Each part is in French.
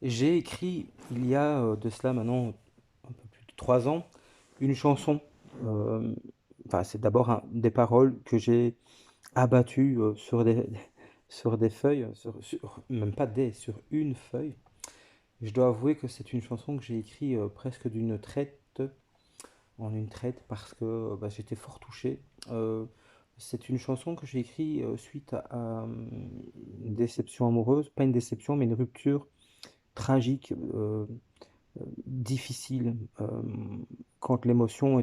J'ai écrit, il y a de cela maintenant un peu plus de 3 ans, une chanson. Euh, enfin, c'est d'abord des paroles que j'ai abattues sur des feuilles, même pas des, sur une feuille. Je dois avouer que c'est une chanson que j'ai écrite presque d'une traite, en une traite, parce que bah, j'étais fort touché. Euh, c'est une chanson que j'ai écrite suite à une déception amoureuse, pas une déception, mais une rupture tragique. Difficile quand l'émotion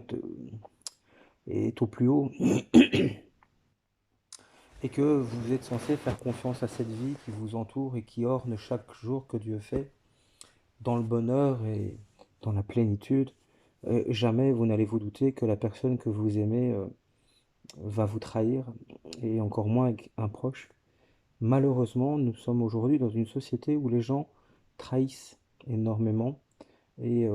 est au plus haut et que vous êtes censé faire confiance à cette vie qui vous entoure et qui orne chaque jour que Dieu fait, dans le bonheur et dans la plénitude. Jamais vous n'allez vous douter que la personne que vous aimez va vous trahir, et encore moins avec un proche. Malheureusement, nous sommes aujourd'hui dans une société où les gens trahissent énormément, et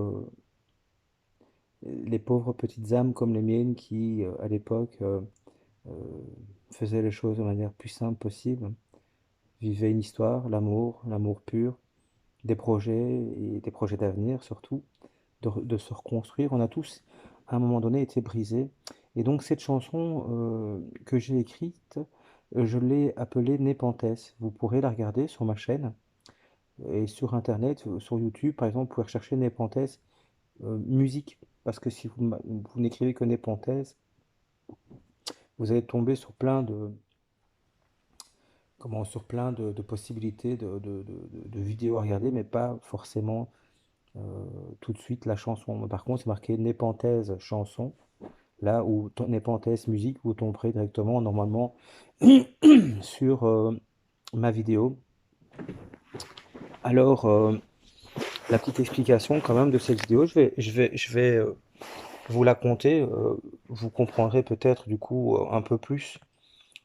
les pauvres petites âmes comme les miennes qui, à l'époque, euh, faisaient les choses de manière plus simple possible, vivaient une histoire, l'amour pur, des projets et des projets d'avenir surtout, de se reconstruire. On a tous, à un moment donné, été brisés. Et donc cette chanson que j'ai écrite, je l'ai appelée Népenthes. Vous pourrez la regarder sur ma chaîne et sur Internet, sur YouTube, par exemple, vous pouvez rechercher Népenthes musique. Parce que si vous n'écrivez que Népenthes, vous allez tomber sur sur plein de possibilités de vidéos à regarder, mais pas forcément euh, tout de suite la chanson. Par contre, c'est marqué Népenthes chanson, là où Népenthes musique, vous tomberez directement normalement sur ma vidéo. Alors, la petite explication quand même de cette vidéo, je vais vous la conter. Vous comprendrez peut-être du coup un peu plus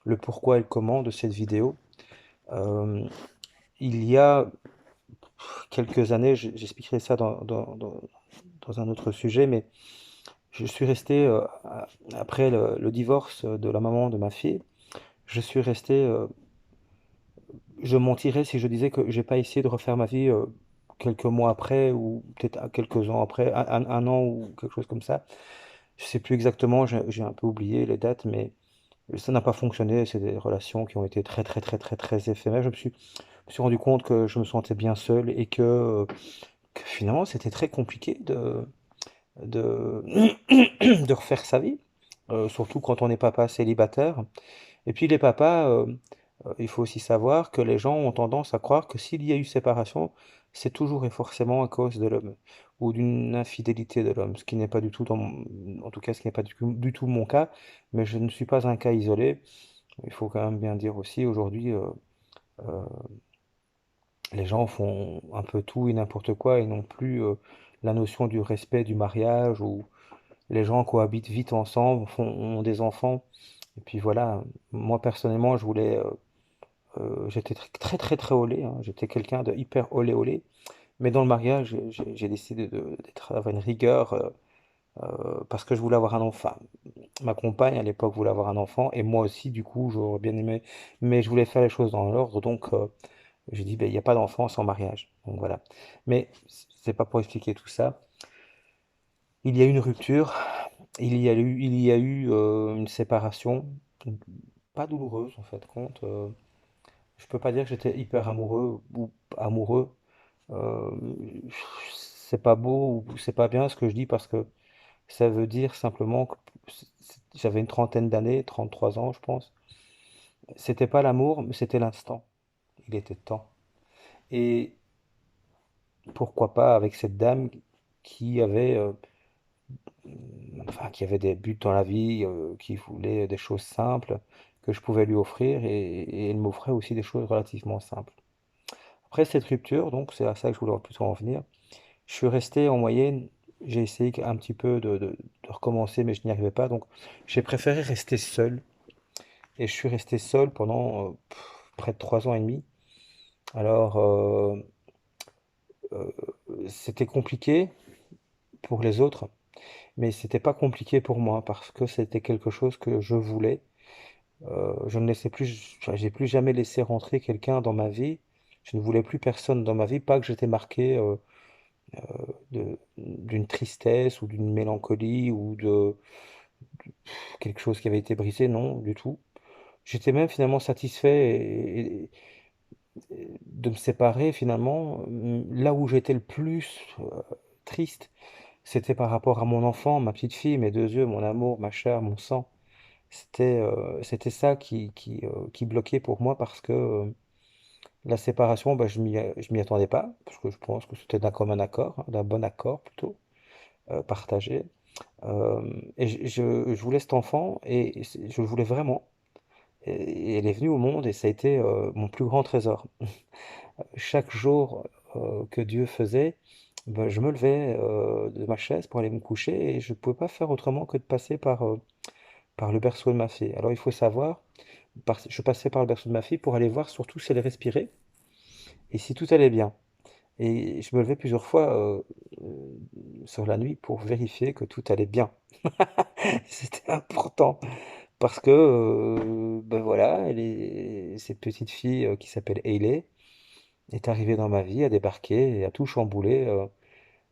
le pourquoi et le comment de cette vidéo. Euh, il y a quelques années, j'expliquerai ça dans un autre sujet, mais je suis resté, après le divorce de la maman de ma fille, je suis resté, je mentirais si je disais que j'ai pas essayé de refaire ma vie quelques mois après, ou peut-être quelques ans après, un an ou quelque chose comme ça. Je sais plus exactement, j'ai un peu oublié les dates, mais ça n'a pas fonctionné. C'est des relations qui ont été très très très très très éphémères. Je me suis rendu compte que je me sentais bien seul et que finalement c'était très compliqué de, de refaire sa vie, surtout quand on est papa célibataire. Et puis les papas, il faut aussi savoir que les gens ont tendance à croire que s'il y a eu séparation, c'est toujours et forcément à cause de l'homme ou d'une infidélité de l'homme, ce qui n'est pas du tout en tout cas, ce qui n'est pas du tout mon cas, mais je ne suis pas un cas isolé. Il faut quand même bien dire aussi aujourd'hui, euh, les gens font un peu tout et n'importe quoi et non plus la notion du respect du mariage, où les gens cohabitent vite ensemble, ont des enfants. Et puis voilà, moi personnellement, j'étais très très très olé, hein. J'étais quelqu'un de hyper olé olé. Mais dans le mariage, j'ai décidé d'avoir une rigueur parce que je voulais avoir un enfant. Ma compagne à l'époque voulait avoir un enfant et moi aussi, du coup, j'aurais bien aimé. Mais je voulais faire les choses dans l'ordre, donc j'ai dit, ben, il n'y a pas d'enfant sans mariage. Donc voilà. Mais c'est pas pour expliquer tout ça. Il y a eu une rupture, il y a eu une séparation, pas douloureuse en fait, compte. Je peux pas dire que j'étais hyper amoureux ou amoureux. Euh, c'est pas beau ou c'est pas bien ce que je dis, parce que ça veut dire simplement que j'avais une trentaine d'années, 33 ans je pense. C'était pas l'amour, mais c'était l'instant. Il était temps. Et pourquoi pas avec cette dame qui avait, enfin, qui avait des buts dans la vie, qui voulait des choses simples que je pouvais lui offrir, et elle m'offrait aussi des choses relativement simples. Après cette rupture, donc c'est à ça que je voulais plutôt en venir, je suis resté en moyenne, j'ai essayé un petit peu de recommencer, mais je n'y arrivais pas, donc j'ai préféré rester seul. Et je suis resté seul pendant près de 3 ans et demi. Alors, euh, c'était compliqué pour les autres, mais c'était pas compliqué pour moi parce que c'était quelque chose que je voulais. Je ne laissais plus, enfin, j'ai plus jamais laissé rentrer quelqu'un dans ma vie Je ne voulais plus personne dans ma vie, pas que j'étais marqué d'une tristesse ou d'une mélancolie ou de quelque chose qui avait été brisé, non, du tout. J'étais même finalement satisfait de me séparer finalement. Là où j'étais le plus triste, c'était par rapport à mon enfant, ma petite fille, mes deux yeux, mon amour, ma chair, mon sang. C'était ça qui bloquait pour moi parce que la séparation, bah, je m'y attendais pas, parce que je pense que c'était d'un commun accord, hein, d'un bon accord plutôt, partagé. Et je voulais cet enfant et je le voulais vraiment. Et elle est venue au monde et ça a été mon plus grand trésor. Chaque jour que Dieu faisait, ben, je me levais de ma chaise pour aller me coucher et je ne pouvais pas faire autrement que de passer par le berceau de ma fille. Alors il faut savoir, je passais par le berceau de ma fille pour aller voir surtout si elle respirait et si tout allait bien. Et je me levais plusieurs fois sur la nuit pour vérifier que tout allait bien. C'était important parce que, ben voilà, cette petite fille qui s'appelle Hailey est arrivée dans ma vie, a débarqué et a tout chamboulé.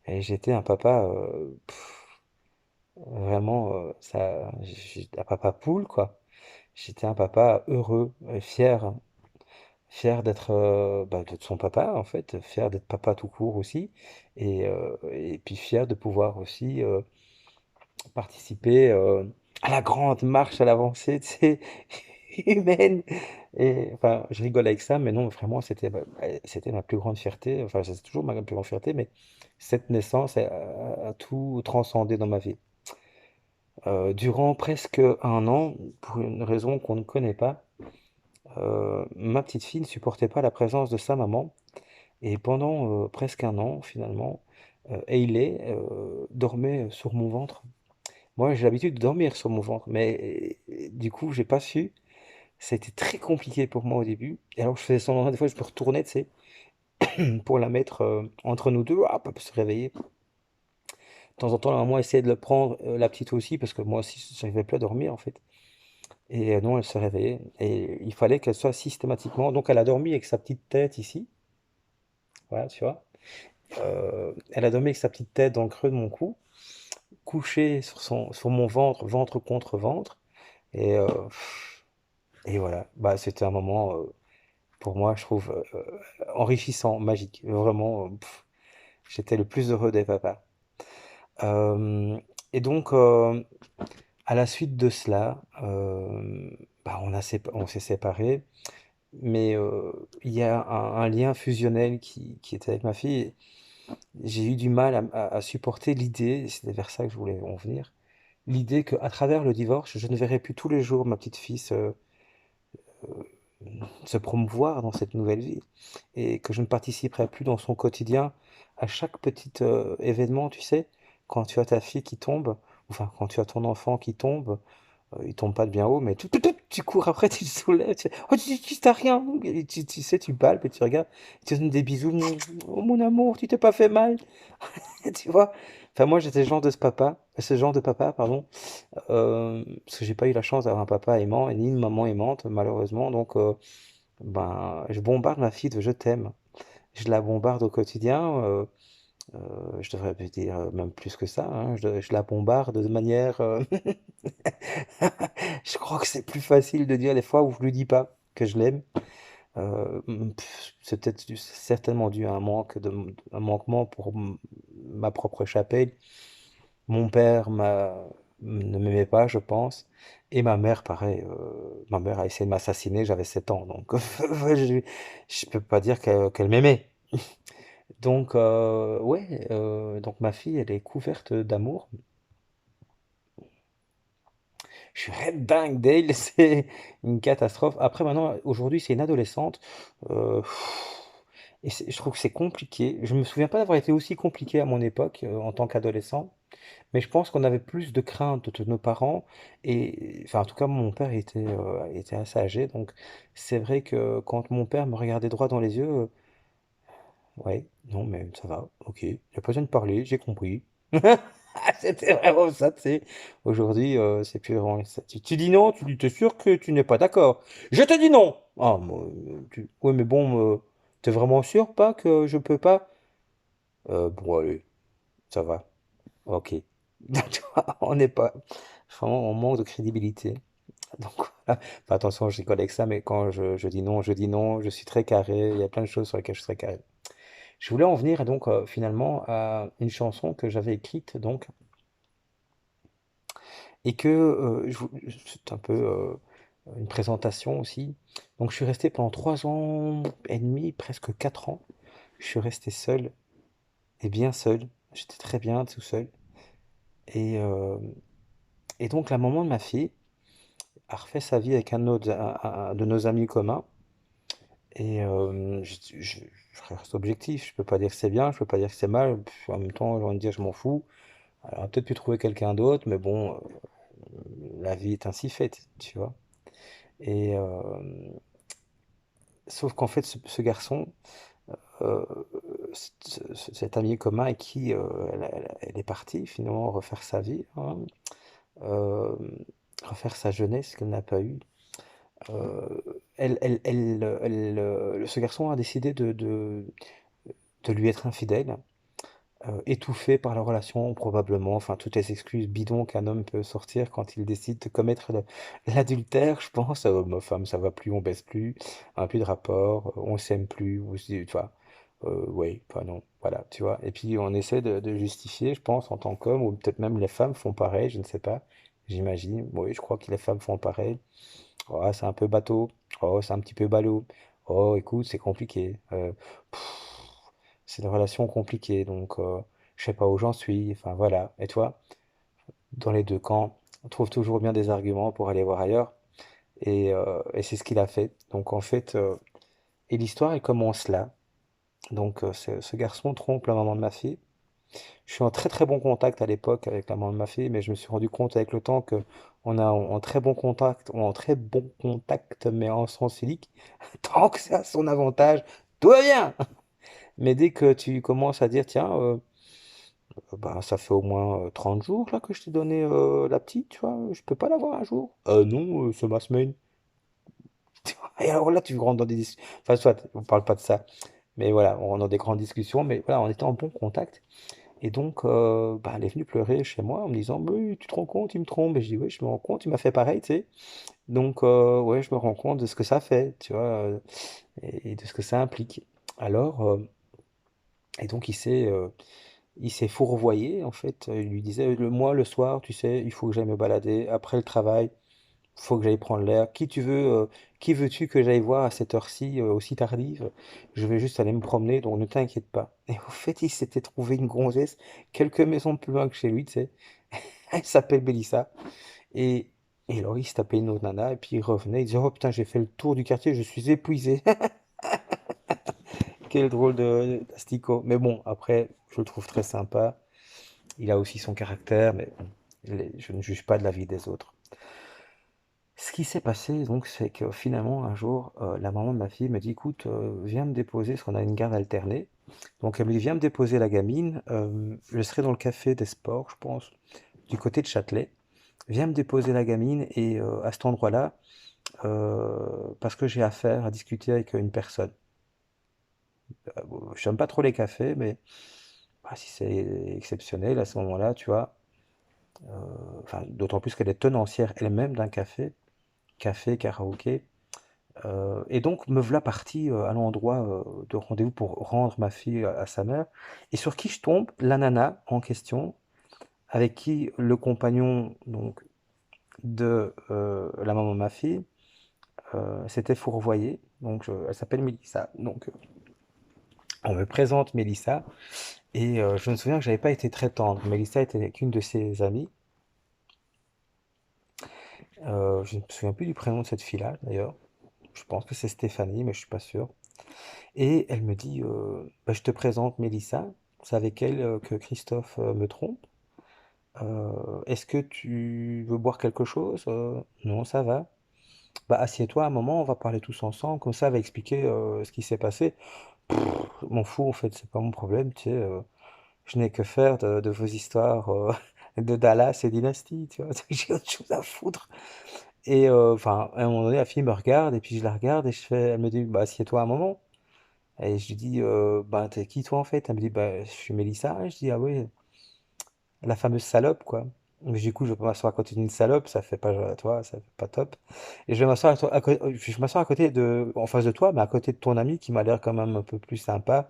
Et j'étais un papa, vraiment, un papa poule, quoi. J'étais un papa heureux, et fier, fier d'être bah, d'être son papa, en fait, fier d'être papa tout court aussi, et puis fier de pouvoir aussi participer à la grande marche à l'avancée, tu sais, humaine. Et enfin, je rigole avec ça, mais non, vraiment, c'était ma plus grande fierté. Enfin, c'est toujours ma plus grande fierté, mais cette naissance a tout transcendé dans ma vie. Durant presque un an, pour une raison qu'on ne connaît pas, ma petite fille ne supportait pas la présence de sa maman. Et pendant presque un an, finalement, Hailey dormait sur mon ventre. Moi, j'ai l'habitude de dormir sur mon ventre, mais du coup, j'ai pas su. Ça a été très compliqué pour moi au début. Et alors, je faisais semblant, des fois, je me retournais, tu sais, pour la mettre entre nous deux, hop, pour se réveiller. De temps en temps, la maman essayait de le prendre, la petite aussi, parce que moi aussi, j'arrivais plus à dormir, en fait. Et non, elle se réveillait. Et il fallait qu'elle soit systématiquement. Donc, elle a dormi avec sa petite tête ici. Voilà, tu vois. Elle a dormi avec sa petite tête dans le creux de mon cou, couchée sur mon ventre, ventre contre ventre. Et, euh, et voilà. Bah, c'était un moment, pour moi, je trouve, enrichissant, magique. Vraiment, j'étais le plus heureux des papas. Euh, et donc, à la suite de cela, bah, on s'est séparés. Mais il y a un lien fusionnel qui était avec ma fille. J'ai eu du mal à supporter l'idée, c'était vers ça que je voulais en venir, l'idée qu'à travers le divorce, je ne verrais plus tous les jours ma petite fille se promouvoir dans cette nouvelle vie et que je ne participerai plus dans son quotidien à chaque petit événement, tu sais, quand tu as ta fille qui tombe, enfin quand tu as ton enfant qui tombe, il tombe pas de bien haut, mais tu cours après, tu le soulèves, oh, t'as rien, et tu sais, tu palpes et tu regardes, tu donnes des bisous, oh mon amour, tu t'es pas fait mal, tu vois. Enfin, moi, j'étais ce genre de papa, pardon, parce que j'ai pas eu la chance d'avoir un papa aimant et ni une maman aimante, malheureusement, donc ben, je bombarde ma fille de je t'aime. Je la bombarde au quotidien, je devrais dire même plus que ça, hein, je la bombarde de manière je crois que c'est plus facile de dire les fois où je lui dis pas que je l'aime. C'est peut-être certainement dû à un manquement pour ma propre chapelle. Mon père ne m'aimait pas, je pense. Et ma mère, pareil. Ma mère a essayé de m'assassiner, j'avais 7 ans. Donc, je peux pas dire qu'elle m'aimait. Donc, ouais, donc ma fille, elle est couverte d'amour. Je suis red dingue d'elle, c'est une catastrophe. Après, maintenant, aujourd'hui, c'est une adolescente. euh, et je trouve que c'est compliqué. Je me souviens pas d'avoir été aussi compliqué à mon époque en tant qu'adolescent. Mais je pense qu'on avait plus de crainte de nos parents. Et, enfin, en tout cas, mon père était assez âgé. Donc, c'est vrai que quand mon père me regardait droit dans les yeux, ouais, non, mais ça va, ok. Il n'y a pas besoin de parler, j'ai compris. C'était vraiment ça, tu sais. Aujourd'hui, c'est plus vraiment ça. Tu dis non, tu dis, t'es sûr que tu n'es pas d'accord. Je te dis non! Ah, ouais, mais bon, T'es vraiment sûr pas que je peux pas? Bon, allez, ça va. Ok. Tu vois, on n'est pas. Vraiment, on manque de crédibilité. Donc, voilà. Enfin, attention, je rigole avec ça, mais quand je dis non, je dis non. Je suis très carré. Il y a plein de choses sur lesquelles je suis très carré. Je voulais en venir donc finalement à une chanson que j'avais écrite donc et que c'est un peu une présentation aussi. Donc je suis resté pendant 3 ans et demi, presque 4 ans. Je suis resté seul et bien seul. J'étais très bien tout seul. Et, euh, et donc la maman de ma fille a refait sa vie avec un de nos amis communs. Et je reste objectif. Je peux pas dire que c'est bien, je peux pas dire que c'est mal. En même temps, j'ai envie de dire je m'en fous. Alors, on a peut-être pu trouver quelqu'un d'autre, mais bon, la vie est ainsi faite, tu vois. Et sauf qu'en fait, ce garçon, euh, cet ami commun avec qui elle est partie finalement refaire sa vie, hein, euh, refaire sa jeunesse qu'elle n'a pas eue. euh, ce garçon a décidé de lui être infidèle, étouffé par la relation probablement, enfin toutes les excuses bidons qu'un homme peut sortir quand il décide de commettre l'adultère, je pense. Ma femme, ça va plus, on baisse plus, on n'a plus de rapport, on s'aime plus, ou tu vois. Oui, enfin non, voilà, tu vois. Et puis on essaie de justifier, je pense, en tant qu'homme, ou peut-être même les femmes font pareil, je ne sais pas, j'imagine. Oui, je crois que les femmes font pareil. Oh, c'est un peu bateau. Oh, c'est un petit peu ballot. Oh, écoute, c'est compliqué. C'est une relation compliquée, donc je sais pas où j'en suis. Enfin voilà. Et toi, dans les deux camps, on trouve toujours bien des arguments pour aller voir ailleurs. Et c'est ce qu'il a fait. Donc en fait, et l'histoire elle commence là. Donc ce garçon trompe la maman de ma fille. Je suis en très très bon contact à l'époque avec la maman de ma fille, mais je me suis rendu compte avec le temps que on a en très bon contact, on est en très bon contact, mais en sens unique. Tant que ça a son avantage, tout va bien. Mais dès que tu commences à dire, tiens, bah, ça fait au moins 30 jours là que je t'ai donné la petite, tu vois, je peux pas l'avoir un jour. Non, c'est ma semaine. Et alors là, tu rentres dans des discussions. Enfin, soit, on parle pas de ça. Mais voilà, on rentre dans des grandes discussions, mais voilà, on était en bon contact. Et donc, bah, elle est venue pleurer chez moi en me disant, mais tu te rends compte, il me trompe. Et je dis, oui, je me rends compte, il m'a fait pareil, tu sais. Donc, ouais, je me rends compte de ce que ça fait, tu vois, et de ce que ça implique. Alors, et donc, il s'est fourvoyé, en fait. Il lui disait, moi, le soir, tu sais, il faut que j'aille me balader. Après le travail, il faut que j'aille prendre l'air. Qui veux-tu que j'aille voir à cette heure-ci, aussi tardive? Je vais juste aller me promener, donc ne t'inquiète pas. Et au fait, il s'était trouvé une gonzesse quelques maisons plus loin que chez lui, tu sais. Elle s'appelle Mélissa. Et, et alors, il se tapait une autre nana, et puis il revenait, il disait, oh putain, j'ai fait le tour du quartier, je suis épuisé. Quel drôle d'asticot. Mais bon, après, je le trouve très sympa. Il a aussi son caractère, mais bon, je ne juge pas de la vie des autres. Ce qui s'est passé, donc, c'est que finalement, un jour, la maman de ma fille me dit, écoute, viens me déposer, parce qu'on a une garde alternée. Donc, elle me dit, viens me déposer la gamine. Je serai dans le café des sports, je pense, du côté de Châtelet. Viens me déposer la gamine, et à cet endroit-là, parce que j'ai affaire à discuter avec une personne. Je n'aime pas trop les cafés, mais bah, si c'est exceptionnel à ce moment-là, tu vois. Enfin, d'autant plus qu'elle est tenancière elle-même d'un café, karaoké. Et donc, me voilà parti à l'endroit de rendez-vous pour rendre ma fille à sa mère. Et sur qui je tombe? La nana en question, avec qui le compagnon donc, de la maman de ma fille s'était fourvoyé. Donc, elle s'appelle Mélissa. Donc, on me présente Mélissa. Et je me souviens que j'avais pas été très tendre. Mélissa était avec une de ses amies. Je ne me souviens plus du prénom de cette fille-là, d'ailleurs. Je pense que c'est Stéphanie, mais je suis pas sûr. Et elle me dit, bah, je te présente Mélissa. C'est avec elle que Christophe me trompe. Est-ce que tu veux boire quelque chose? Non, ça va. Bah, assieds-toi un moment, on va parler tous ensemble. Comme ça, elle va expliquer ce qui s'est passé. Je m'en fous, en fait, c'est pas mon problème, tu sais. Je n'ai que faire de vos histoires de Dallas et Dynasty, tu vois. J'ai autre chose à foutre. Et enfin, à un moment donné, la fille me regarde, et puis je la regarde, et elle me dit, bah, assieds-toi un moment. Et je lui dis, bah, t'es qui toi en fait? Elle me dit, bah, je suis Mélissa. Et je dis, ah ouais, la fameuse salope, quoi. Mais du coup, je vais pas m'asseoir à côté d'une salope, ça fait pas, toi, ça fait pas top. Et je vais m'asseoir je m'assois à côté en face de toi, mais à côté de ton ami qui m'a l'air quand même un peu plus sympa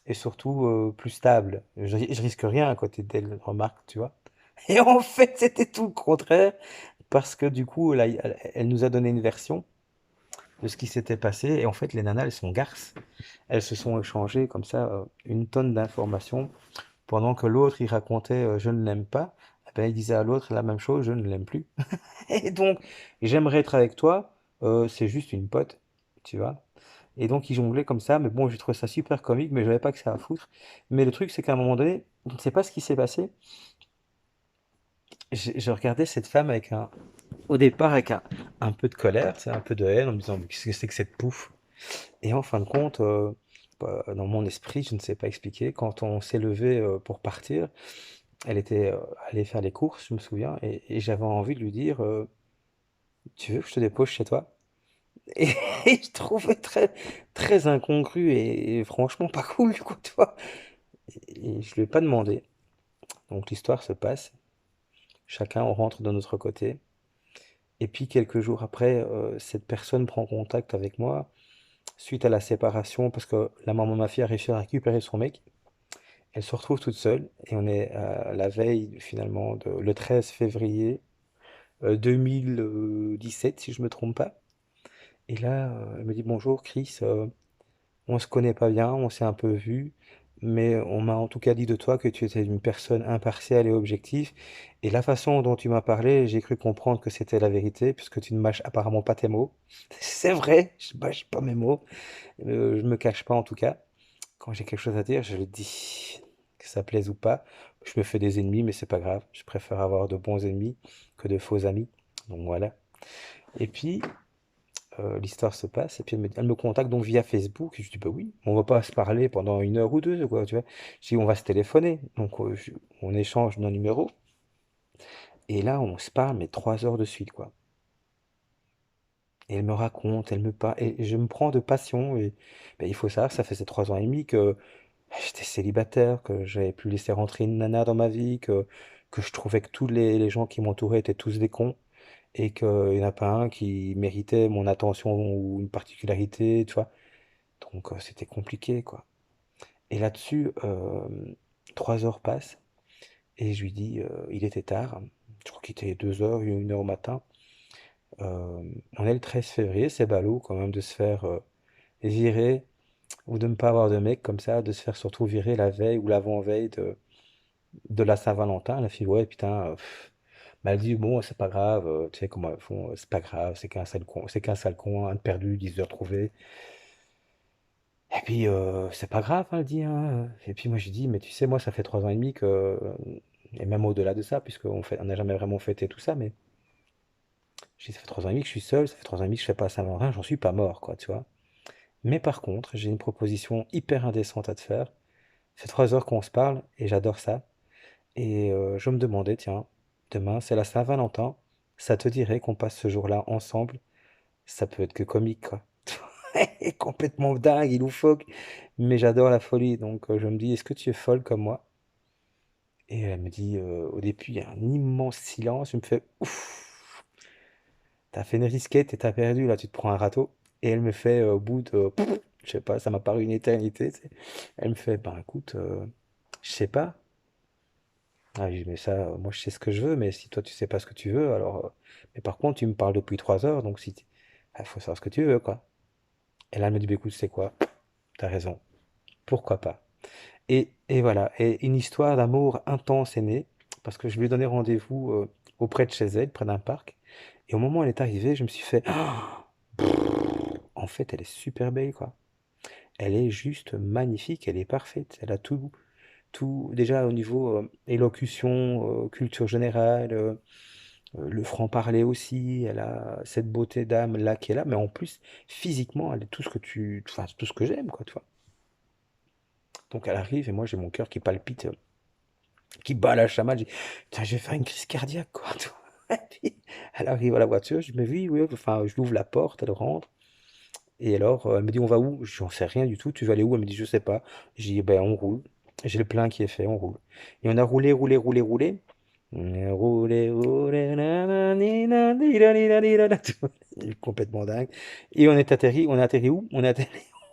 et surtout plus stable. Je risque rien à côté d'elle, remarque, tu vois. Et en fait, c'était tout le contraire, parce que du coup, là, elle nous a donné une version de ce qui s'était passé. Et en fait, les nanas, elles sont garces. Elles se sont échangées comme ça une tonne d'informations pendant que l'autre, il racontait je ne l'aime pas. Eh ben, il disait à l'autre la même chose, je ne l'aime plus. Et donc, j'aimerais être avec toi, c'est juste une pote, tu vois. Et donc, il jonglait comme ça, mais bon, j'ai trouvé ça super comique, mais je n'avais pas que ça à foutre. Mais le truc, c'est qu'à un moment donné, je ne sais pas ce qui s'est passé. Je regardais cette femme au départ, avec un peu de colère, c'est un peu de haine, en me disant, mais qu'est-ce que c'est que cette pouffe? Et en fin de compte, bah, dans mon esprit, je ne sais pas expliquer, quand on s'est levé pour partir, elle était allée faire les courses, je me souviens, et j'avais envie de lui dire, tu veux que je te dépose chez toi? Et, et je trouvais très, très incongru et franchement pas cool, quoi, tu vois. Et je lui ai pas demandé. Donc l'histoire se passe, chacun on rentre de notre côté. Et puis quelques jours après, cette personne prend contact avec moi suite à la séparation parce que la maman de ma fille a réussi à récupérer son mec. Elle se retrouve toute seule et on est à la veille finalement le 13 février 2017 si je me trompe pas. Et là, elle me dit bonjour Chris, on se connaît pas bien, on s'est un peu vu, mais on m'a en tout cas dit de toi que tu étais une personne impartiale et objective. Et la façon dont tu m'as parlé, j'ai cru comprendre que c'était la vérité, puisque tu ne mâches apparemment pas tes mots. C'est vrai, je mâche pas mes mots. Je me cache pas en tout cas. Quand j'ai quelque chose à dire, je le dis. Que ça plaise ou pas. Je me fais des ennemis, mais c'est pas grave. Je préfère avoir de bons ennemis que de faux amis. Donc voilà. Et puis, l'histoire se passe, et puis elle me contacte donc via Facebook, et je dis, bah oui, on va pas se parler pendant une heure ou deux, quoi, tu vois. Je dis, on va se téléphoner, donc on échange nos numéros, et là, on se parle, mais 3 heures de suite, quoi. Et elle me raconte, elle me parle, et je me prends de passion, et ben, il faut savoir, ça faisait 3 ans et demi que j'étais célibataire, que j'avais pu laisser rentrer une nana dans ma vie, que je trouvais que tous les gens qui m'entouraient étaient tous des cons, et qu'il n'y en a pas un qui méritait mon attention ou une particularité, tu vois. Donc c'était compliqué, quoi. Et là-dessus, 3 heures passent et je lui dis, il était tard, je crois qu'il était 2 heures, 1 heure au matin. On est le 13 février, c'est ballot quand même de se faire virer ou de ne pas avoir de mec comme ça, de se faire surtout virer la veille ou l'avant-veille de la Saint-Valentin. La fille, ouais, putain, bah, elle dit, bon, c'est pas grave, tu sais comment elles font, c'est pas grave, c'est qu'un sale con, un de perdu, 10 heures trouvé. Et puis, c'est pas grave, hein, elle dit, hein. Et puis moi, je dis, mais tu sais, moi, ça fait 3 ans et demi et même au-delà de ça, on n'a jamais vraiment fêté tout ça, mais je dis, ça fait 3 ans et demi que je suis seul, ça fait 3 ans et demi que je fais pas Saint-Valentin, j'en suis pas mort, quoi, tu vois. Mais par contre, j'ai une proposition hyper indécente à te faire. Ça fait 3 heures qu'on se parle et j'adore ça. Et je me demandais, tiens, demain, c'est la Saint-Valentin, ça te dirait qu'on passe ce jour-là ensemble? Ça peut être que comique, quoi. Complètement dingue, il loufoque, mais j'adore la folie, donc je me dis, est-ce que tu es folle comme moi? Et elle me dit, au début, il y a un immense silence, je me fais, ouf, t'as fait une risquette et t'as perdu, là, tu te prends un râteau. Et elle me fait, au bout de, je sais pas, ça m'a paru une éternité, tu sais. Elle me fait, ben écoute, je sais pas. Ah, je dis, mais ça, moi je sais ce que je veux, mais si toi tu sais pas ce que tu veux, alors. Mais par contre, tu me parles depuis 3 heures, donc si. Il faut savoir ce que tu veux, quoi. Et là, elle me dit, bah, écoute, c'est quoi? T'as raison. Pourquoi pas? Et voilà, et une histoire d'amour intense est née, parce que je lui ai donné rendez-vous auprès de chez elle, près d'un parc. Et au moment où elle est arrivée, je me suis fait, ah, en fait, elle est super belle, quoi. Elle est juste magnifique, elle est parfaite. Elle a tout, tout, déjà au niveau élocution, culture générale, le franc-parler aussi. Elle a cette beauté d'âme là qui est là, mais en plus, physiquement, elle est tout ce que enfin, tout ce que j'aime, quoi, tu vois. Donc elle arrive et moi j'ai mon cœur qui palpite, qui bat la chamade. Je dis, putain, je vais faire une crise cardiaque, quoi. Tu vois. Et puis, elle arrive à la voiture, je dis, mais oui, oui, enfin, je lui ouvre la porte, elle rentre. Et alors, elle me dit, on va où? J'en sais rien du tout, tu vas aller où? Elle me dit, je sais pas. J'ai dit, ben, on roule. J'ai le plein qui est fait, on roule. Et on a roulé, roulé, roulé, roulé. On a roulé, roulé, nanani, nani, nani, nani, nani, complètement dingue. Et on a atterri où? On a atterri,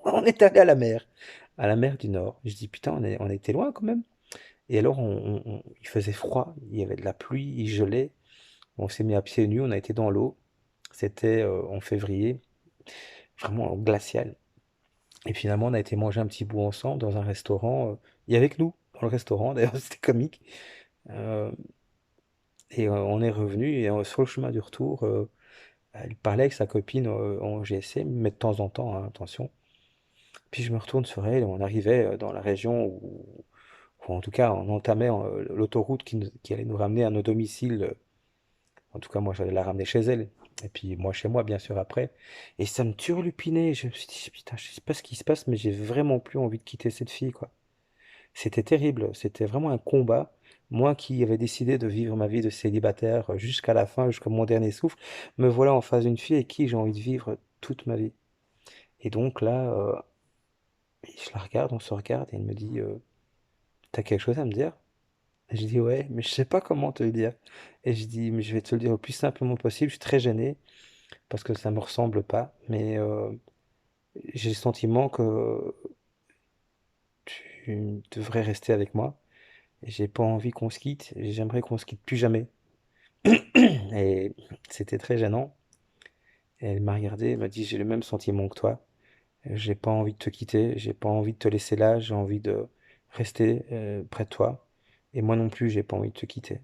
on est allé à la mer du Nord. Je dis, putain, on était loin quand même. Et alors, il faisait froid, il y avait de la pluie, il gelait. On s'est mis à pieds nus, on a été dans l'eau. C'était en février, vraiment glacial. Et finalement, on a été manger un petit bout ensemble dans un restaurant. Il y avait que nous dans le restaurant, d'ailleurs, c'était comique. Euh, et on est revenu, et sur le chemin du retour, elle parlait avec sa copine en GSM, mais de temps en temps, hein, attention. Puis je me retourne sur elle, et on arrivait dans la région ou en tout cas, on entamait l'autoroute qui allait nous ramener à nos domiciles. En tout cas, moi, j'allais la ramener chez elle. Et puis moi chez moi, bien sûr, après. Et ça me turlupinait. Je me suis dit, putain, je sais pas ce qui se passe, mais j'ai vraiment plus envie de quitter cette fille, quoi. C'était terrible. C'était vraiment un combat. Moi qui avais décidé de vivre ma vie de célibataire jusqu'à la fin, jusqu'à mon dernier souffle, me voilà en face d'une fille avec qui j'ai envie de vivre toute ma vie. Et donc là, je la regarde, on se regarde, et elle me dit, t'as quelque chose à me dire? Et je dis, ouais, mais je sais pas comment te le dire. Et je dis, mais je vais te le dire le plus simplement possible. Je suis très gêné parce que ça me ressemble pas, mais j'ai le sentiment que tu devrais rester avec moi. Et j'ai pas envie qu'on se quitte. Et j'aimerais qu'on se quitte plus jamais. Et c'était très gênant. Et elle m'a regardé, elle m'a dit, j'ai le même sentiment que toi. J'ai pas envie de te quitter. J'ai pas envie de te laisser là. J'ai envie de rester près de toi. Et moi non plus, j'ai pas envie de te quitter.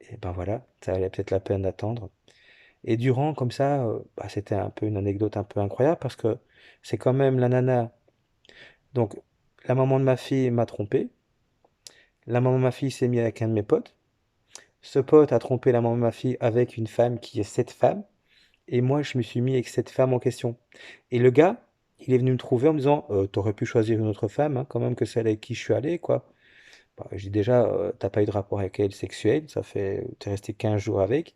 Et ben voilà, ça valait peut-être la peine d'attendre. Et durant, comme ça, bah, c'était un peu une anecdote un peu incroyable parce que c'est quand même la nana. Donc, la maman de ma fille m'a trompé. La maman de ma fille s'est mise avec un de mes potes. Ce pote a trompé la maman de ma fille avec une femme qui est cette femme. Et moi, je me suis mis avec cette femme en question. Et le gars, il est venu me trouver en me disant, t'aurais pu choisir une autre femme, hein, quand même que celle avec qui je suis allé, quoi. Bah, j'ai dit déjà, t'as pas eu de rapport avec elle sexuel, ça fait, t'es resté 15 jours avec.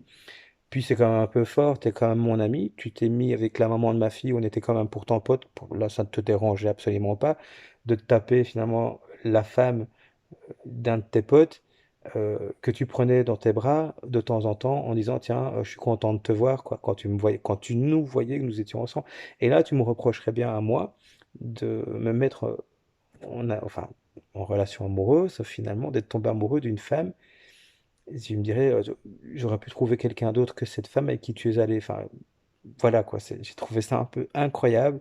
Puis c'est quand même un peu fort, t'es quand même mon ami, tu t'es mis avec la maman de ma fille, on était quand même pourtant potes, là ça ne te dérangeait absolument pas, de te taper finalement la femme d'un de tes potes que tu prenais dans tes bras de temps en temps en disant tiens, je suis content de te voir, quoi, quand tu me voyais, quand tu nous voyais que nous étions ensemble. Et là tu me reprocherais bien à moi de me mettre enfin, en relation amoureuse, finalement, d'être tombé amoureux d'une femme. Et tu me dirais, j'aurais pu trouver quelqu'un d'autre que cette femme avec qui tu es allé. Enfin, voilà quoi, j'ai trouvé ça un peu incroyable,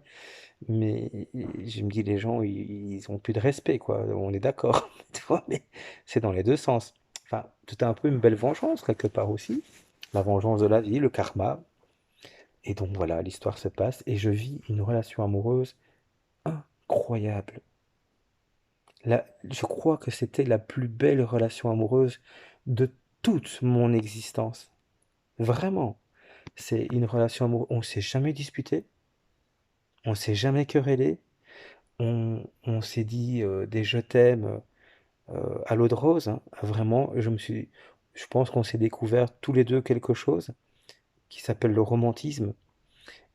mais je me dis, les gens, ils ont plus de respect, quoi. On est d'accord, tu vois, mais c'est dans les deux sens. Enfin, c'était un peu une belle vengeance, quelque part aussi. La vengeance de la vie, le karma. Et donc voilà, l'histoire se passe et je vis une relation amoureuse incroyable. Je crois que c'était la plus belle relation amoureuse de toute mon existence. Vraiment. C'est une relation amoureuse. On s'est jamais disputé, on s'est jamais querellé, on s'est dit des je t'aime à l'eau de rose, hein. Vraiment, je pense qu'on s'est découvert tous les deux quelque chose qui s'appelle le romantisme.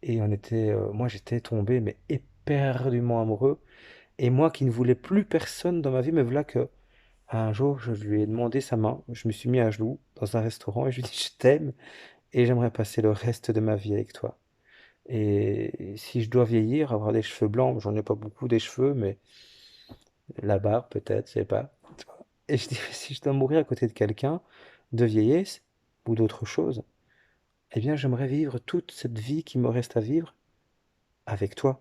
Et moi j'étais tombé mais éperdument amoureux. Et moi qui ne voulais plus personne dans ma vie, me voilà que un jour je lui ai demandé sa main. Je me suis mis à genoux dans un restaurant et je lui ai dit je t'aime et j'aimerais passer le reste de ma vie avec toi. Et si je dois vieillir, avoir des cheveux blancs, j'en ai pas beaucoup des cheveux, mais la barbe peut-être, je sais pas. Et je dis, si je dois mourir à côté de quelqu'un, de vieillesse ou d'autre chose, eh bien j'aimerais vivre toute cette vie qui me reste à vivre avec toi.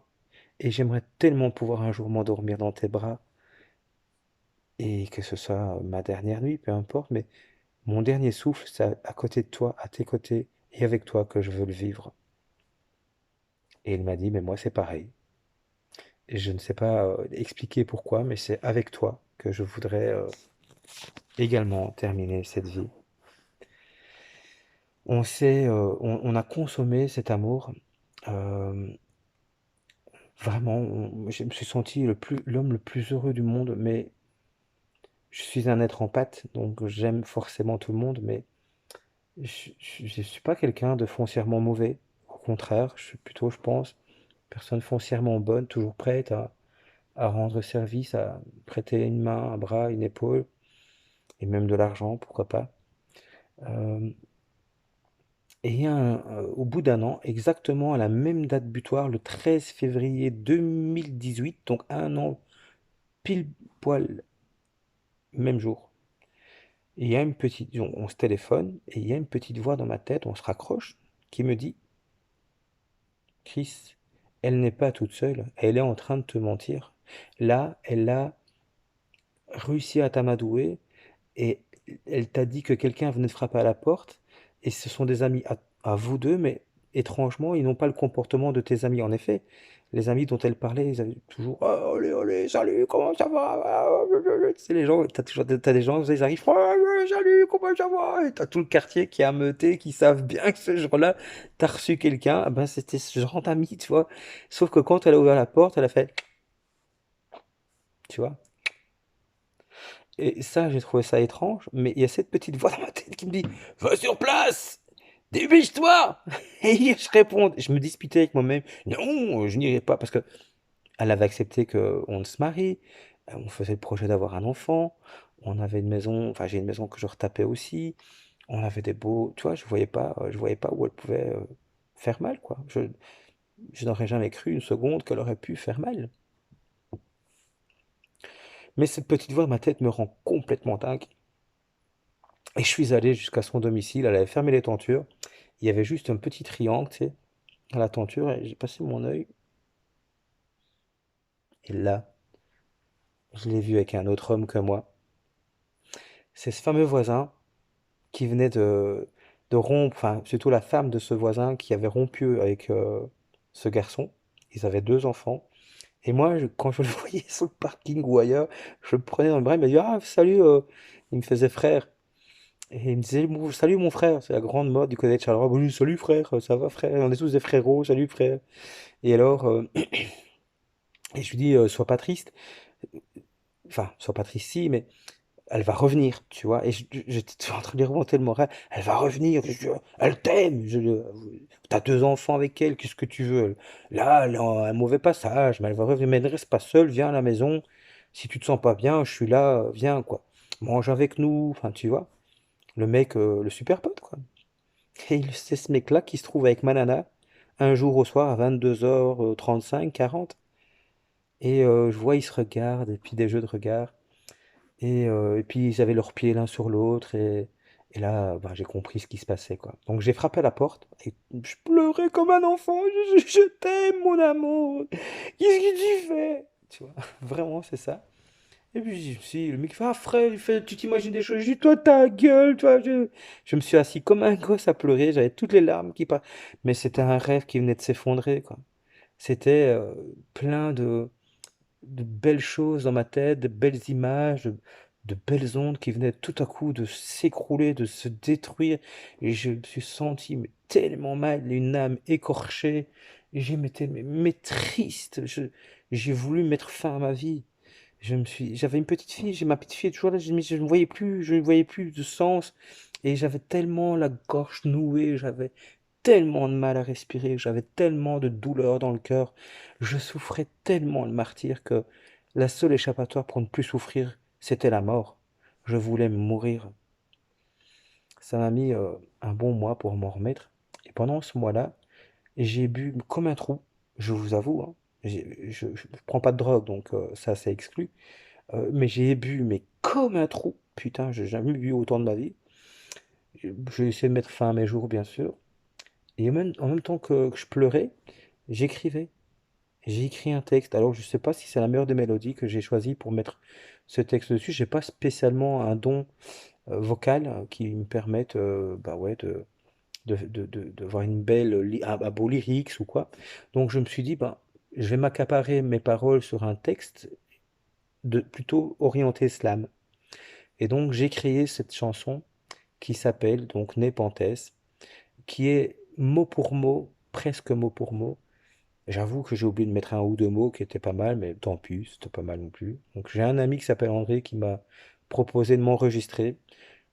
Et j'aimerais tellement pouvoir un jour m'endormir dans tes bras et que ce soit ma dernière nuit, peu importe, mais mon dernier souffle, c'est à côté de toi, à tes côtés et avec toi que je veux le vivre. Et il m'a dit, mais moi c'est pareil. Et je ne sais pas expliquer pourquoi, mais c'est avec toi que je voudrais également terminer cette vie. On a consommé cet amour. euh, Vraiment, je me suis senti l'homme le plus heureux du monde, mais je suis un être en pâte, donc j'aime forcément tout le monde, mais je ne suis pas quelqu'un de foncièrement mauvais. Au contraire, je suis plutôt, je pense, personne foncièrement bonne, toujours prête à rendre service, à prêter une main, un bras, une épaule, et même de l'argent, pourquoi pas. Euh, et au bout d'un an, exactement à la même date butoir, le 13 février 2018, donc un an pile poil, même jour, il y a une petite, on se téléphone, et il y a une petite voix dans ma tête, on se raccroche, qui me dit, Chris, elle n'est pas toute seule, elle est en train de te mentir. Là, elle a réussi à t'amadouer et elle t'a dit que quelqu'un venait de frapper à la porte et ce sont des amis à vous deux, mais étrangement, ils n'ont pas le comportement de tes amis. En effet, les amis dont elle parlait, ils avaient toujours oh, allez, allez, salut, comment ça va? C'est les gens, t'as des gens, ils arrivent, oh, salut, comment ça va? Et t'as tout le quartier qui est ameuté, qui savent bien que ce jour-là, t'as reçu quelqu'un. Ah ben, c'était ce genre d'amis, tu vois. Sauf que quand elle a ouvert la porte, elle a fait, tu vois. Et ça, j'ai trouvé ça étrange, mais il y a cette petite voix dans ma tête qui me dit, va sur place! Dépêche-toi! Et je réponds, je me disputais avec moi-même, non, je n'irai pas, parce que elle avait accepté qu'on se marie, on faisait le projet d'avoir un enfant, on avait une maison, enfin j'ai une maison que je retapais aussi, on avait des beaux, tu vois, je voyais pas où elle pouvait faire mal, quoi. Je n'aurais jamais cru une seconde qu'elle aurait pu faire mal. Mais cette petite voix dans ma tête me rend complètement dingue. Et je suis allé jusqu'à son domicile, elle avait fermé les tentures, il y avait juste un petit triangle, tu sais, à la tenture, et j'ai passé mon œil, et là, je l'ai vu avec un autre homme que moi. C'est ce fameux voisin qui venait de rompre, enfin, surtout la femme de ce voisin qui avait rompu avec ce garçon. Ils avaient deux enfants. Et moi, quand je le voyais sur le parking ou ailleurs, je le prenais dans le bras, il m'a dit, ah, salut, il me faisait frère. Et il me disait, salut mon frère, c'est la grande mode du côté de Charleroi. Bon, salut frère, ça va frère, on est tous des frérots, salut frère. Et alors, et je lui dis, sois pas triste, enfin, sois pas triste si, mais elle va revenir, tu vois. Et j'étais en train de lui remonter le moral, elle va revenir, elle t'aime, t'as deux enfants avec elle, qu'est-ce que tu veux? Là, elle est en un mauvais passage, mais elle va revenir, mais ne reste pas seule, viens à la maison, si tu te sens pas bien, je suis là, viens, quoi. Mange avec nous, enfin, tu vois. Le mec, le super pote, quoi. Et c'est ce mec-là qui se trouve avec ma nana un jour au soir à 22h35, 40. Et je vois, ils se regardent, et puis des jeux de regard. Et puis ils avaient leurs pieds l'un sur l'autre. Et là, bah, j'ai compris ce qui se passait, quoi. Donc j'ai frappé à la porte. Et je pleurais comme un enfant. Je t'aime, mon amour. Qu'est-ce que tu fais? Tu vois, vraiment, c'est ça. Et puis, si, le mec fait, ah frère, il fait, tu t'imagines des choses. Je dis, toi, ta gueule, toi. Je me suis assis comme un gosse à pleurer. J'avais toutes les larmes qui partent. Mais c'était un rêve qui venait de s'effondrer, quoi. C'était plein de belles choses dans ma tête, de belles images, de belles ondes qui venaient tout à coup de s'écrouler, de se détruire. Et je me suis senti mais, tellement mal, une âme écorchée. Et j'étais mais triste. J'ai voulu mettre fin à ma vie. J'avais une petite fille, j'ai ma petite fille est toujours là, mais je ne voyais plus de sens. Et j'avais tellement la gorge nouée, j'avais tellement de mal à respirer, j'avais tellement de douleur dans le cœur, je souffrais tellement le martyre que la seule échappatoire pour ne plus souffrir, c'était la mort. Je voulais mourir. Ça m'a mis un bon mois pour m'en remettre. Et pendant ce mois-là, j'ai bu comme un trou, je vous avoue, hein. Je prends pas de drogue, donc ça, c'est exclu. Mais j'ai bu, mais comme un trou. Putain, j'ai jamais bu autant de ma vie. J'ai essayé de mettre fin à mes jours, bien sûr. Et en même temps que je pleurais, j'écrivais. J'ai écrit un texte. Alors, je sais pas si c'est la meilleure des mélodies que j'ai choisi pour mettre ce texte dessus. J'ai pas spécialement un don vocal qui me permette bah ouais, de voir une belle, un beau lyrics ou quoi. Donc, je me suis dit, bah, je vais m'accaparer mes paroles sur un texte plutôt orienté slam. Et donc, j'ai créé cette chanson qui s'appelle donc Népenthes, qui est mot pour mot, presque mot pour mot. J'avoue que j'ai oublié de mettre un ou deux mots qui étaient pas mal, mais tant pis, c'était pas mal non plus. Donc j'ai un ami qui s'appelle André qui m'a proposé de m'enregistrer.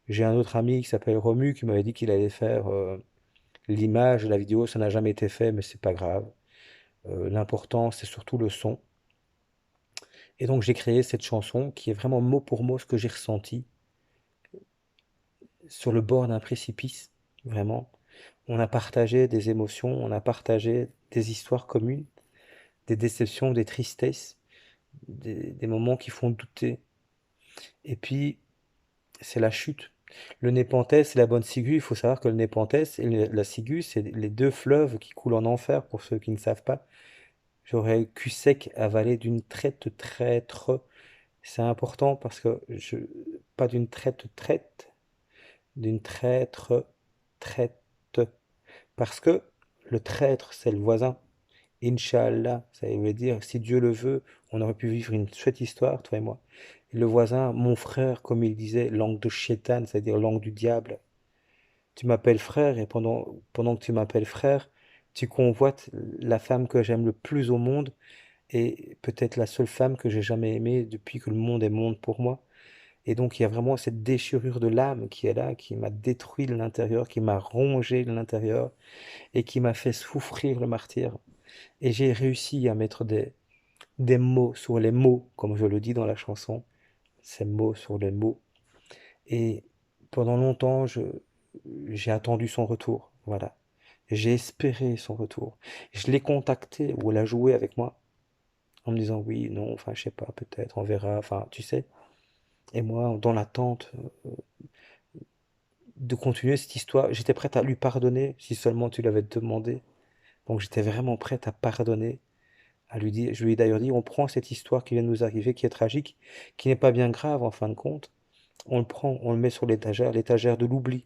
J'ai un autre ami qui s'appelle Romu qui m'avait dit qu'il allait faire L'image, la vidéo, ça n'a jamais été fait, mais c'est pas grave. L'important, c'est surtout le son. Et donc j'ai créé cette chanson qui est vraiment mot pour mot ce que j'ai ressenti sur le bord d'un précipice, vraiment. On a partagé des émotions, on a partagé des histoires communes, des déceptions, des tristesses, des moments qui font douter. Et puis, c'est la chute. Le Népenthes et la Bonne Ciguë, il faut savoir que le Népenthes et la Ciguë, c'est les deux fleuves qui coulent en enfer, pour ceux qui ne savent pas. J'aurais cul sec avalé d'une traite traître. C'est important parce que pas d'une traite traite, d'une traître traite. Parce que le traître, c'est le voisin. Inch'Allah, ça veut dire, si Dieu le veut, on aurait pu vivre une chouette histoire, toi et moi. Et le voisin, mon frère, comme il disait, langue de chétan, c'est-à-dire langue du diable. Tu m'appelles frère, et pendant que tu m'appelles frère, tu convoites la femme que j'aime le plus au monde, et peut-être la seule femme que j'ai jamais aimée depuis que le monde est monde pour moi. Et donc il y a vraiment cette déchirure de l'âme qui est là, qui m'a détruit de l'intérieur, qui m'a rongé de l'intérieur, et qui m'a fait souffrir le martyre. Et j'ai réussi à mettre des mots sur les mots, comme je le dis dans la chanson, ces mots sur les mots. Et pendant longtemps, j'ai attendu son retour, voilà. J'ai espéré son retour. Je l'ai contacté ou elle a joué avec moi en me disant oui, non, enfin je sais pas, peut-être, on verra, enfin tu sais. Et moi, dans l'attente de continuer cette histoire, j'étais prête à lui pardonner si seulement tu l'avais demandé. Donc j'étais vraiment prête à pardonner, à lui dire, je lui ai d'ailleurs dit, on prend cette histoire qui vient de nous arriver, qui est tragique, qui n'est pas bien grave en fin de compte, on le prend, on le met sur l'étagère de l'oubli.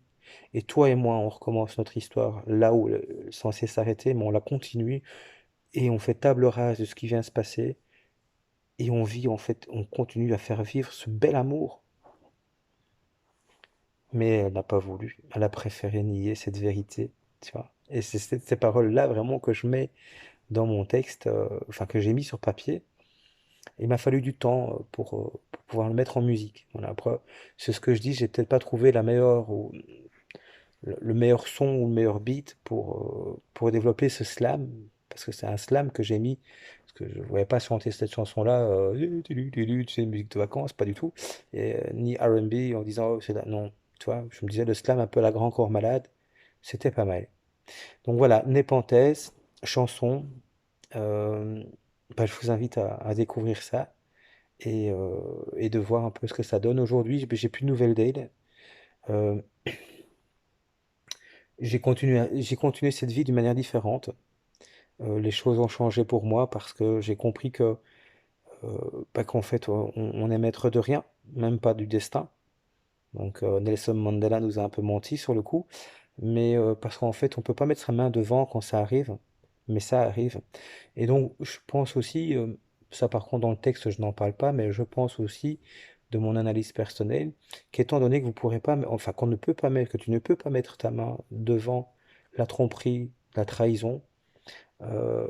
Et toi et moi, on recommence notre histoire là où elle est censée s'arrêter, mais on la continue et on fait table rase de ce qui vient de se passer et on vit en fait, on continue à faire vivre ce bel amour. Mais elle n'a pas voulu, elle a préféré nier cette vérité, tu vois. Et c'est ces paroles-là vraiment que je mets dans mon texte, enfin que j'ai mis sur papier. Il m'a fallu du temps pour pouvoir le mettre en musique. Voilà, après, c'est ce que je dis, j'ai peut-être pas trouvé la meilleure ou le meilleur son ou le meilleur beat pour développer ce slam, parce que c'est un slam que j'ai mis, parce que je ne voulais pas chanter cette chanson-là, tu sais, une musique de vacances, pas du tout, et, ni R&B en disant, oh, non, tu vois, je me disais le slam un peu à la Grand Corps Malade, c'était pas mal. Donc voilà, Népenthes, chanson, euh, bah, je vous invite à découvrir ça et de voir un peu ce que ça donne. Aujourd'hui, j'ai plus de nouvelles d'elle. Euh, j'ai continué cette vie d'une manière différente. Les choses ont changé pour moi parce que j'ai compris que bah, qu'en fait on est maître de rien, même pas du destin. Donc Nelson Mandela nous a un peu menti sur le coup, mais parce qu'en fait on peut pas mettre sa main devant quand ça arrive, mais ça arrive. Et donc je pense aussi, ça par contre dans le texte je n'en parle pas, mais je pense aussi de mon analyse personnelle, qu'étant donné que vous pourrez pas, enfin qu'on ne peut pas mettre, que tu ne peux pas mettre ta main devant la tromperie, la trahison, euh,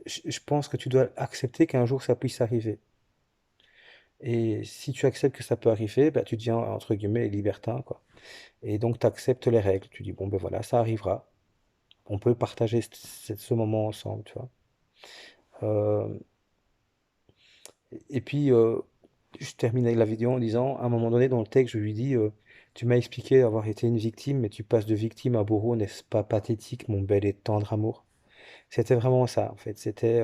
je pense que tu dois accepter qu'un jour ça puisse arriver. Et si tu acceptes que ça peut arriver, bah, tu deviens, entre guillemets, libertin, quoi. Et donc, tu acceptes les règles. Tu dis, bon, ben voilà, ça arrivera. On peut partager ce moment ensemble, tu vois. Euh, et puis, je termine avec la vidéo en disant, à un moment donné, dans le texte, je lui dis, tu m'as expliqué avoir été une victime, mais tu passes de victime à bourreau, n'est-ce pas pathétique, mon bel et tendre amour? C'était vraiment ça, en fait. C'était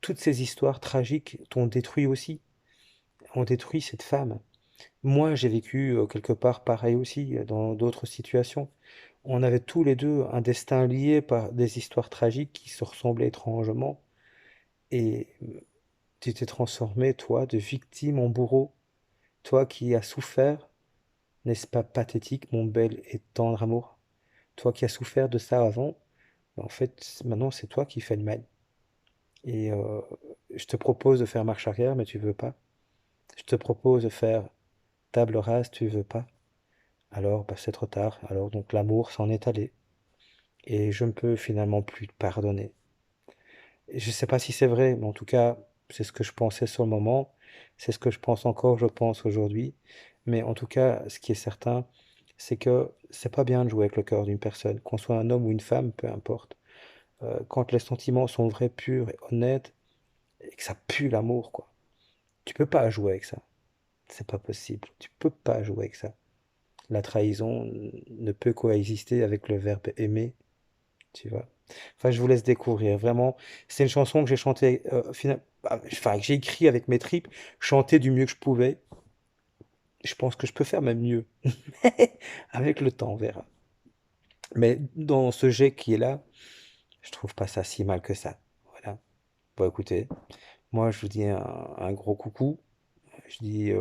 toutes ces histoires tragiques t'ont détruit aussi, ont détruit cette femme. Moi, j'ai vécu quelque part pareil aussi, dans d'autres situations. On avait tous les deux un destin lié par des histoires tragiques qui se ressemblaient étrangement. Et tu t'es transformé, toi, de victime en bourreau. Toi qui as souffert, n'est-ce pas pathétique, mon bel et tendre amour? Toi qui as souffert de ça avant, en fait, maintenant, c'est toi qui fais le mal. Et je te propose de faire marche arrière, mais tu veux pas. Je te propose de faire table rase, tu veux pas. Alors, bah, c'est trop tard. Alors, donc, l'amour s'en est allé. Et je ne peux finalement plus te pardonner. Et je ne sais pas si c'est vrai, mais en tout cas, c'est ce que je pensais sur le moment. C'est ce que je pense encore, je pense aujourd'hui. Mais en tout cas, ce qui est certain, c'est que c'est pas bien de jouer avec le cœur d'une personne, qu'on soit un homme ou une femme, peu importe. Quand les sentiments sont vrais, purs et honnêtes, et que ça pue l'amour, quoi. Tu peux pas jouer avec ça. C'est pas possible. Tu peux pas jouer avec ça. La trahison ne peut coexister avec le verbe aimer, tu vois. Enfin, je vous laisse découvrir. Vraiment, c'est une chanson que j'ai chantée, enfin, que j'ai écrit avec mes tripes, chanter du mieux que je pouvais. Je pense que je peux faire même mieux. Avec le temps, on verra. Mais dans ce jet qui est là, je trouve pas ça si mal que ça. Voilà. Bon, écoutez, moi, je vous dis un gros coucou. Je dis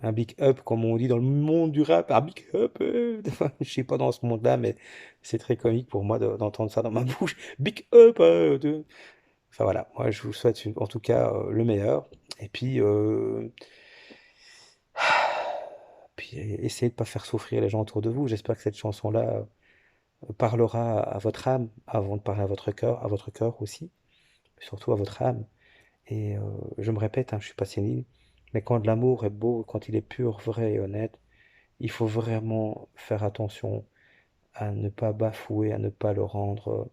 un big up, comme on dit dans le monde du rap, un big up. Je suis pas dans ce monde-là, mais c'est très comique pour moi d'entendre ça dans ma bouche. Big up. Enfin voilà, moi je vous souhaite en tout cas le meilleur. Et puis essayez de pas faire souffrir les gens autour de vous. J'espère que cette chanson-là parlera à votre âme avant de parler à votre cœur aussi, surtout à votre âme. Et je me répète, hein, je suis pas sénile, mais quand de l'amour est beau, quand il est pur, vrai et honnête, il faut vraiment faire attention à ne pas bafouer, à ne pas le rendre,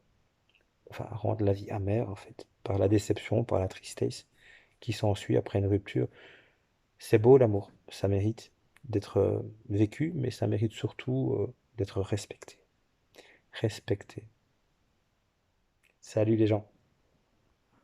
enfin, à rendre la vie amère en fait, par la déception, par la tristesse qui s'ensuit après une rupture. C'est beau l'amour, ça mérite d'être vécu, mais ça mérite surtout d'être respecté. Respecté. Salut les gens.